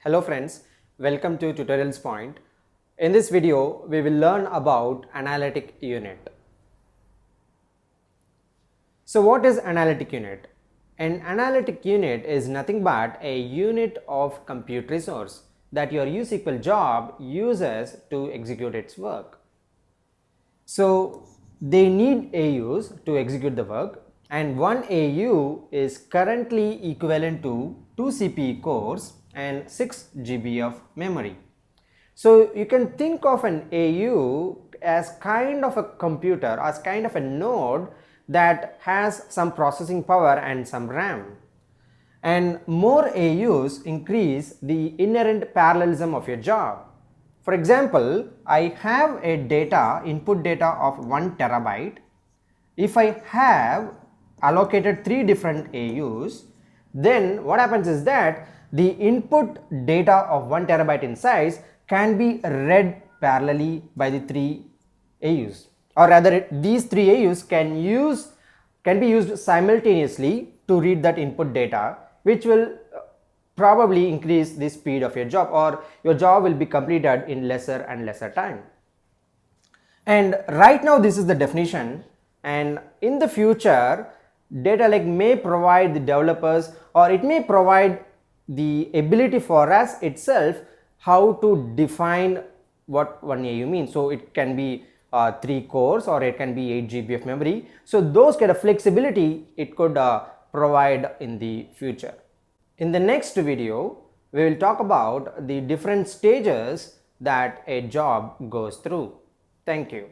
Hello friends, welcome to Tutorials Point. In this video, we will learn about analytic unit. So what is analytic unit? An analytic unit is nothing but a unit of compute resource that your uSQL job uses to execute its work. So they need AUs to execute the work, and one AU is currently equivalent to 2 CPU cores and 6 GB of memory. So you can think of an AU as kind of a computer, as kind of a node that has some processing power and some RAM. And more AUs increase the inherent parallelism of your job. For example, I have a input data of 1 terabyte. If I have allocated 3 different AUs, then what happens is that the input data of 1 terabyte in size can be read parallelly by the 3 AUs, or rather these 3 AUs can be used simultaneously to read that input data, which will probably increase the speed of your job, or your job will be completed in lesser and lesser time. And right now this is the definition, and in the future data lake may provide the developers, or it may provide the ability for us itself how to define what 1 AU means. So it can be 3 cores, or it can be 8 GB of memory. So those kind of flexibility it could provide in the future. In the next video, we will talk about the different stages that a job goes through. Thank you.